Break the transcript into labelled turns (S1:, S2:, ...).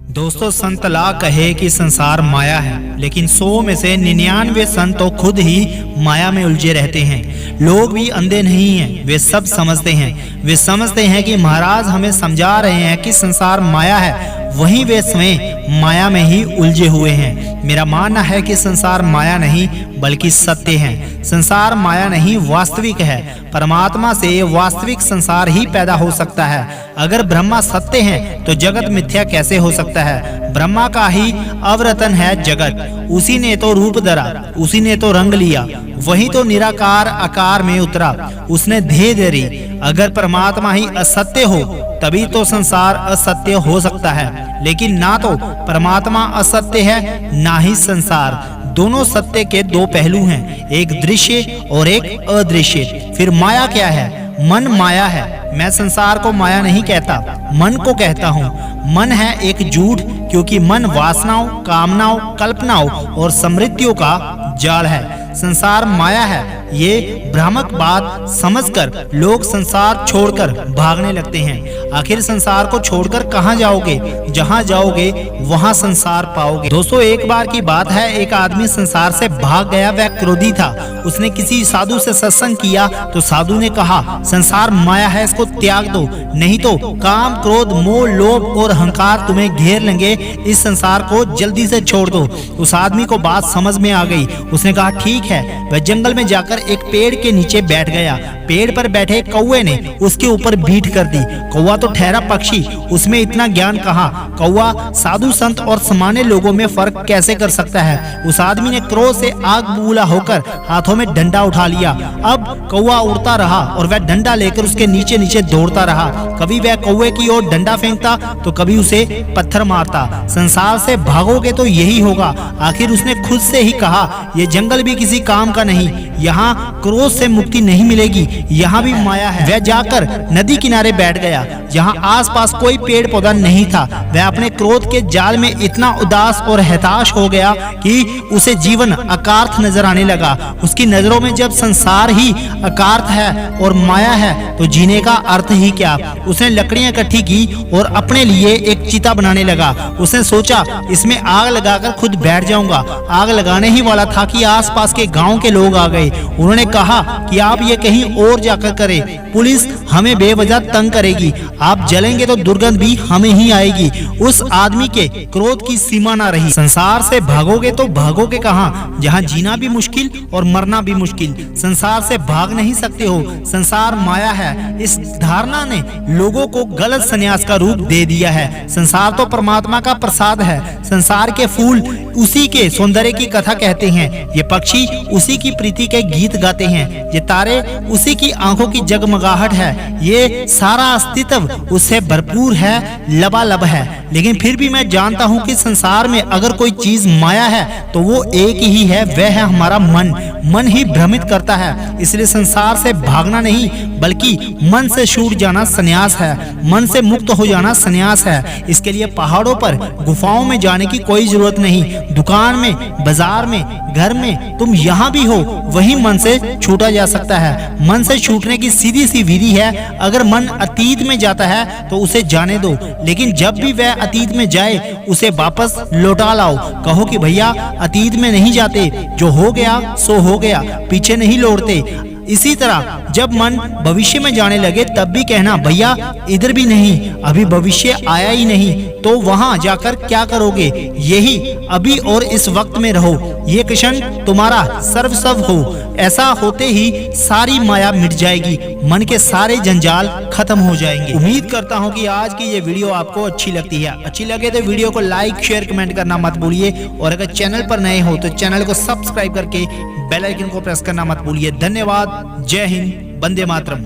S1: दोस्तों संत ला कहे कि संसार माया है, लेकिन 100 में से 99 संत तो खुद ही माया में उलझे रहते हैं। लोग भी अंधे नहीं हैं, वे सब समझते हैं। वे समझते हैं कि महाराज हमें समझा रहे हैं कि संसार माया है, वहीं वे स्वयं माया में ही उलझे हुए हैं। मेरा मानना है कि संसार माया नहीं बल्कि सत्य है। संसार माया नहीं वास्तविक है। परमात्मा से वास्तविक संसार ही पैदा हो सकता है। अगर ब्रह्मा सत्य है तो जगत मिथ्या कैसे हो सकता है? ब्रह्मा का ही अवरतन है जगत। उसी ने तो रूप धरा, उसी ने तो रंग लिया, वही तो निराकार आकार में उतरा, उसने देह धरी। अगर परमात्मा ही असत्य हो तभी तो संसार असत्य हो सकता है, लेकिन ना तो परमात्मा असत्य है ना ही संसार। दोनों सत्य के दो पहलू हैं, एक दृश्य और एक अदृश्य। फिर माया क्या है? मन माया है। मैं संसार को माया नहीं कहता, मन को कहता हूँ। मन है एक झूठ, क्योंकि मन वासनाओं, कामनाओं, कल्पनाओं और समृद्धियों का जाल है। संसार माया है, ये भ्रामक बात समझकर लोग संसार छोड़कर भागने लगते हैं। आखिर संसार को छोड़कर कहाँ जाओगे? जहाँ जाओगे वहाँ संसार पाओगे। दोस्तों एक बार की बात है, एक आदमी संसार से भाग गया। वह क्रोधी था। उसने किसी साधु से सत्संग किया तो साधु ने कहा, संसार माया है, इसको त्याग दो, नहीं तो काम, क्रोध, मोह, लोभ और अहंकार तुम्हें घेर लेंगे। इस संसार को जल्दी से छोड़ दो। उस आदमी को बात समझ में आ गई। उसने कहा ठीक है। वह जंगल में जाकर एक पेड़ के नीचे बैठ गया। पेड़ पर बैठे कौवे ने उसके ऊपर भीट कर दी। कौवा तो ठहरा पक्षी, उसमें इतना ज्ञान कहाँ? कौवा साधु संत और सामान्य लोगों में फर्क कैसे कर सकता है? उस आदमी ने क्रोध से आग बबूला होकर हाथों में डंडा उठा लिया। अब कौवा उड़ता रहा और वह डंडा लेकर उसके नीचे नीचे दौड़ता रहा। कभी वह कौवे की ओर डंडा फेंकता तो कभी उसे पत्थर मारता। संसार से भागोगे तो यही होगा। आखिर उसने खुद से ही कहा, यह जंगल भी किसी काम का नहीं, यहाँ क्रोध से मुक्ति नहीं मिलेगी, यहाँ भी माया है। वह जाकर नदी किनारे बैठ गया, जहाँ आसपास कोई पेड़ पौधा नहीं था। वह अपने क्रोध के जाल में इतना उदास और हताश हो गया कि उसे जीवन अकार्थ नजर आने लगा। उसकी नजरों में जब संसार ही अकार्थ है और माया है तो जीने का अर्थ ही क्या? उसने लकड़ियां इकट्ठी की और अपने लिए एक चिता बनाने लगा। उसने सोचा इसमें आग लगाकर खुद बैठ जाऊंगा। आग लगाने ही वाला था कि आसपास के गांव के लोग आ गए। उन्होंने कहा कि आप ये कहीं और जाकर करें, पुलिस हमें बेवजह तंग करेगी, आप जलेंगे तो दुर्गंध भी हमें ही आएगी। उस आदमी के क्रोध की सीमा ना रही। संसार से भागोगे तो भागोगे कहाँ? जहाँ जीना भी मुश्किल और मरना भी मुश्किल। संसार से भाग नहीं सकते हो, संसार माया है। इस धारणा ने लोगों को गलत संन्यास का रूप दे दिया है। संसार तो परमात्मा का प्रसाद है। संसार के फूल उसी के सौंदर्य की कथा कहते हैं, ये पक्षी उसी की प्रीति के गीत गाते हैं, ये तारे उसी की आंखों की जगमगाहट है, ये सारा अस्तित्व उससे भरपूर है, लबालब है। लेकिन फिर भी मैं जानता हूँ कि संसार में अगर कोई चीज माया है तो वो एक ही है, वह है हमारा मन। मन ही भ्रमित करता है। इसलिए संसार से भागना नहीं बल्कि मन से छूट जाना संन्यास है, मन से मुक्त हो जाना संन्यास है। इसके लिए पहाड़ों पर, गुफाओं में जाने की कोई जरूरत नहीं। दुकान में, बाजार में, घर में, तुम यहाँ भी हो, वही मन से छूटा जा सकता है। मन से छूटने की सीधी सी विधि है, अगर मन अतीत में जाता है तो उसे जाने दो, लेकिन जब भी वह अतीत में जाए उसे वापस लौटा लाओ। कहो कि भैया अतीत में नहीं जाते, जो हो गया सो हो गया, पीछे नहीं लौटते। इसी तरह जब मन भविष्य में जाने लगे तब भी कहना, भैया इधर भी नहीं, अभी भविष्य आया ही नहीं, तो वहां जाकर क्या करोगे? यही अभी और इस वक्त में रहो, ये क्षण तुम्हारा सर्वस्व हो। ऐसा होते ही सारी माया मिट जाएगी, मन के सारे जंजाल खत्म हो जाएंगे। उम्मीद करता हूँ कि आज की ये वीडियो आपको अच्छी लगती है। अच्छी लगे तो वीडियो को लाइक, शेयर, कमेंट करना मत भूलिए, और अगर चैनल पर नए हो तो चैनल को सब्सक्राइब करके बेल आइकन को प्रेस करना मत भूलिए। धन्यवाद। जय हिंद, वंदे मातरम।